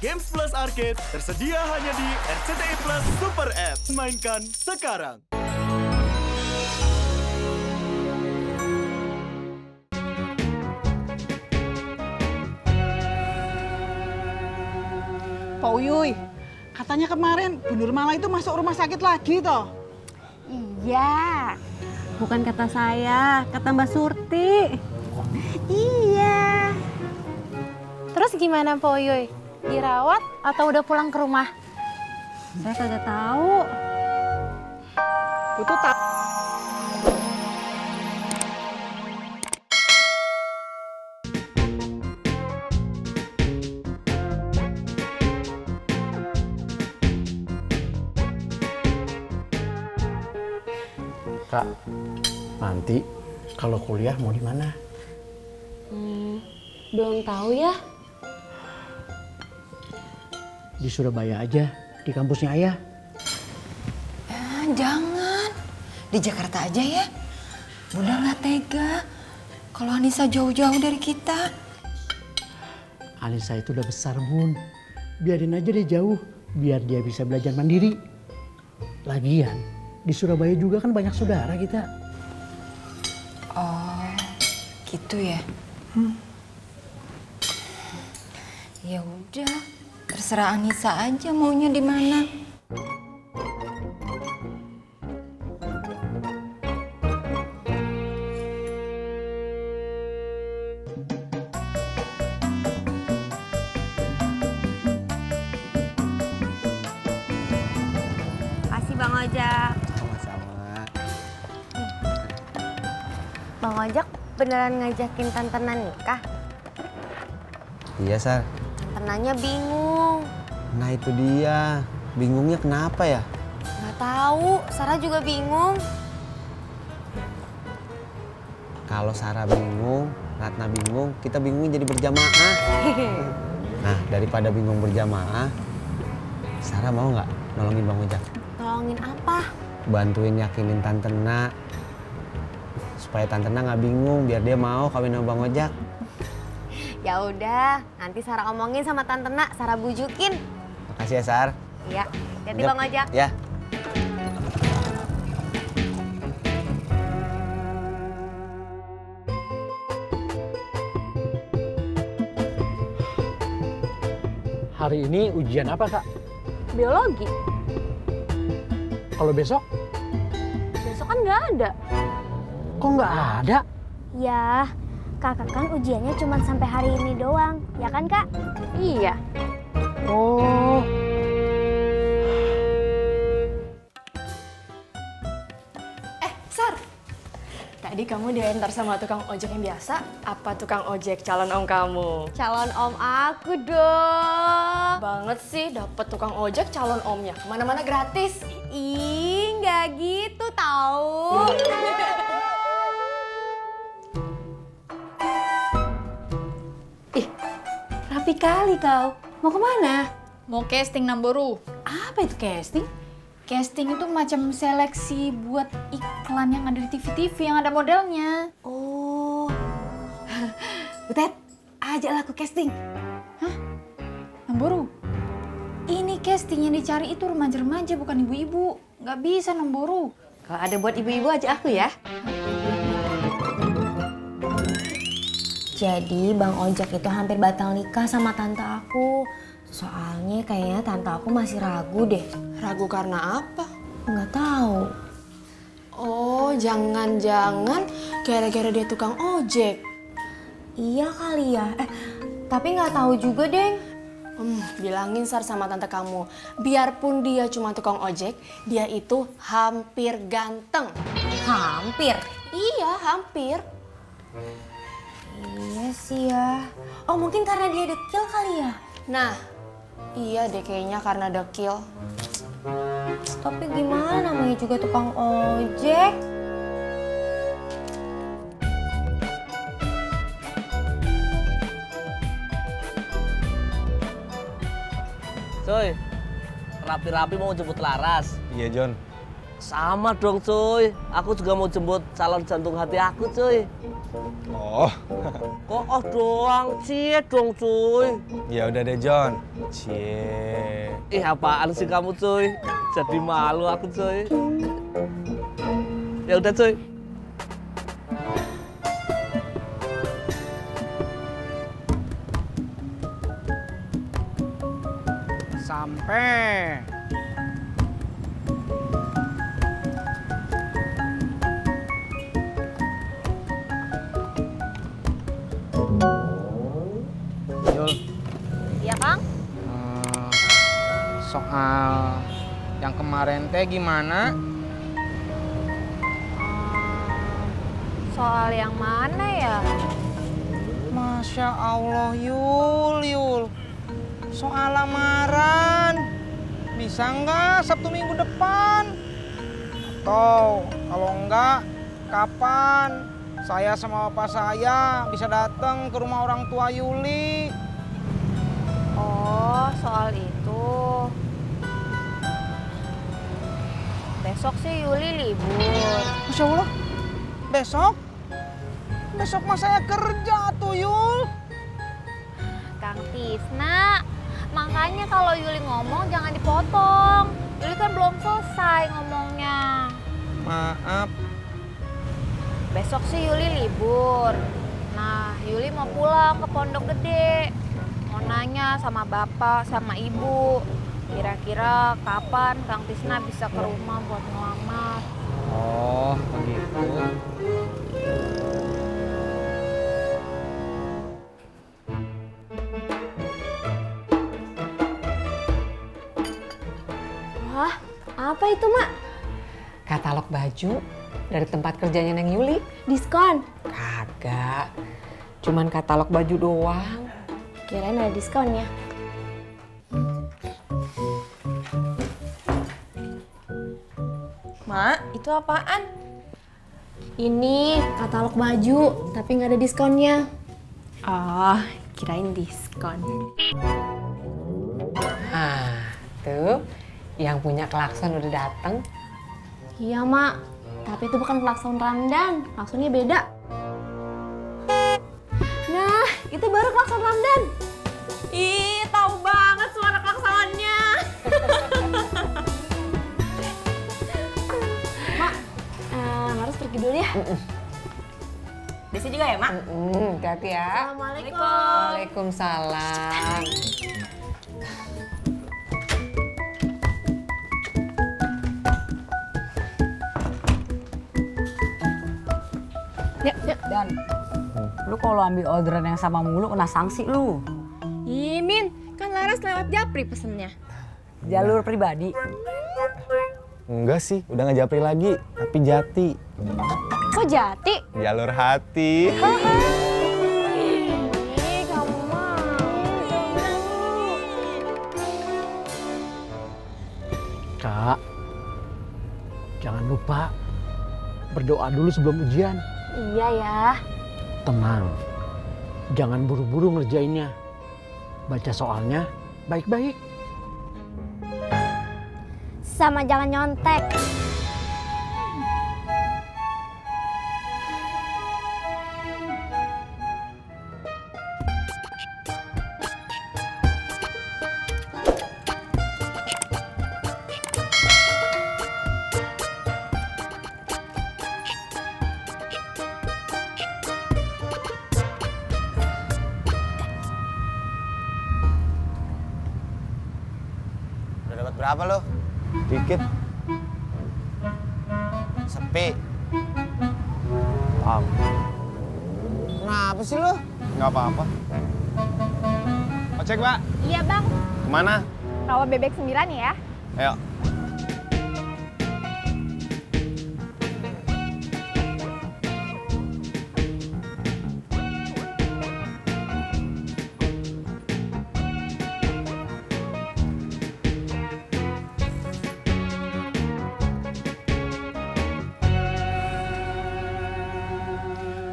Games Plus Arcade tersedia hanya di RCTI Plus Super App. Mainkan sekarang. Pak Uyuy, katanya kemarin Bu Nurmala itu masuk rumah sakit lagi toh? Iya, bukan kata saya, kata Mbak Surti. Iya. Terus gimana Pak Uyuy? Dirawat atau udah pulang ke rumah? Saya kagak tahu. Itu tak. Kak, nanti kalau kuliah mau di mana? Belum tahu ya. Di Surabaya aja, di kampusnya Ayah. Jangan, di Jakarta aja ya. Bunda nggak tega kalau Anissa jauh-jauh dari kita. Anissa itu udah besar, Bun. Biarin aja dia jauh, biar dia bisa belajar mandiri. Lagian, di Surabaya juga kan banyak saudara kita. Oh, gitu ya. Ya udah, terserah Anissa aja maunya di mana. Kasih Bang Ojak. Sama-sama. Bang Ojak beneran ngajakin Tante Nan nikah? Iya, Sar. Tante Nannya bingung. Nah itu dia. Bingungnya kenapa ya? Nggak tahu, Sarah juga bingung. Kalau Sarah bingung, Ratna bingung, kita bingungnya jadi berjamaah. Nah, daripada bingung berjamaah, Sarah mau nggak nolongin Bang Ojak? Tolongin apa? Bantuin yakinin Tante Na. Supaya Tante Na nggak bingung, biar dia mau kawin sama Bang Ojak. Ya udah, nanti Sarah omongin sama Tante Nak, Sarah bujukin. Makasih ya, Sar. Iya, jadi Yap. Bang Ojak. Ya. Hari ini ujian apa, Kak? Biologi, Kalau besok? besok kan nggak ada. Kok nggak ada? Ya, kakak kan ujiannya cuma sampai hari ini doang, ya kan kak? Iya. Oh, Sar, tadi kamu diantar sama tukang ojek yang biasa, apa tukang ojek calon om kamu? Calon om aku dong. Banget sih dapet tukang ojek calon omnya, kemana-mana gratis. Ih, nggak gitu tahu. Ih, rapi kali kau. Mau kemana? Mau casting Namboru. Apa itu casting? Casting itu macam seleksi buat iklan yang ada di TV-TV yang ada modelnya. Oh, Butet, ajaklah aku casting. Namboru, ini casting yang dicari itu remaja-remaja bukan ibu-ibu. Nggak bisa Namboru. Kalau ada buat ibu-ibu aja aku ya. Jadi Bang Ojak itu hampir batal nikah sama tante aku. Soalnya kayaknya tante aku masih ragu deh. Ragu karena apa? Nggak tahu. Oh, jangan-jangan gara-gara dia tukang ojek. Iya kali ya. Tapi nggak tahu juga, Deng. Bilangin Sar sama tante kamu, biarpun dia cuma tukang ojek, dia itu hampir ganteng. Hampir. Iya, hampir. Iya sih ya. Oh, mungkin karena dia dekil kali ya. Nah, iya deh kayaknya karena dekil. Tapi gimana namanya juga tukang ojek? Coy, rapi-rapi mau jemput Laras. Iya, John. Sama dong cuy, aku juga mau jemput calon jantung hati aku cuy. Oh, Kok oh doang, cie dong cuy. ya udah deh John. Cie. Ih apaan sih kamu cuy, jadi malu aku cuy. Ya udah cuy. Sampai. Yul, Iya, Kang? soal yang kemarin teh gimana? Soal yang mana ya? Masya Allah Yul. Soal lamaran. Bisa nggak Sabtu minggu depan? Atau kalau enggak, kapan? Saya sama bapak saya bisa datang ke rumah orang tua Yuli. Oh, soal itu. Besok sih Yuli libur. Masya Allah, besok? Besok mah saya kerja tuh Yul. Kang Tisna, makanya kalau Yuli ngomong jangan dipotong. Yuli kan belum selesai ngomongnya. Maaf. Besok sih Yuli libur. Nah, Yuli mau pulang ke Pondok Gede. Mau nanya sama bapak, sama ibu. Kira-kira kapan Kang Tisna bisa ke rumah buat ngelamar? Oh, begitu. Wah, apa itu, Mak? Katalog baju dari tempat kerjanya Neng Yuli. Diskon. Kagak. Cuman katalog baju doang. Kirain ada diskonnya. Mak, itu apaan? Ini katalog baju, tapi nggak ada diskonnya. Oh, kirain diskon. Ah, tuh yang punya klakson udah dateng. Iya, Mak. Tapi itu bukan klakson Ramdan. Klaksonnya beda. Nah, itu baru klakson Ramdan. Ih, tahu banget suara klaksonnya. Mak, harus pergi dulu ya. Desi juga ya, Mak? Hati-hati ya. Assalamualaikum. Waalaikumsalam. Dan lu kalau ambil orderan yang sama mulu kena sanksi lu. Min, kan Laras lewat Japri pesennya. Jalur pribadi. Enggak sih, udah nggak Japri lagi, tapi Jati. Kok Jati? Jalur hati. Ih, kamu mah. Kak, jangan lupa berdoa dulu sebelum ujian. Iya ya. Tenang, jangan buru-buru ngerjainnya. Baca soalnya baik-baik. Sama jangan nyontek. Udah dapat berapa lo? Dikit. Sepi. Paham. Kenapa sih lo? Nggak apa-apa. Ojek, Pak. Iya, Bang. Kemana? Rawa bebek 9 ya. Ayo.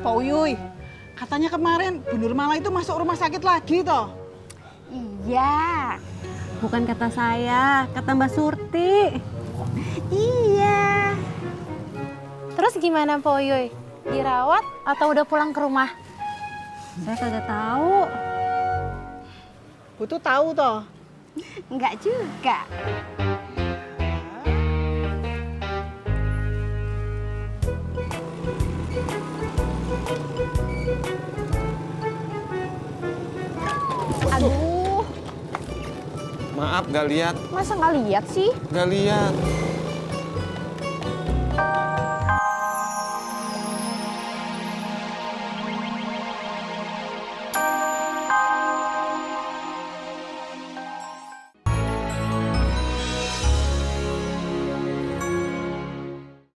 Pak Uyuy, katanya kemarin Bu Nurmala itu masuk rumah sakit lagi toh. Iya. Bukan kata saya, kata Mbak Surti. Iya. Terus gimana Po Uyuy? Dirawat atau udah pulang ke rumah? Saya kagak tahu. Putu tahu toh. Enggak juga. Aduh, Maaf, gak lihat. masa nggak lihat sih? Gak lihat.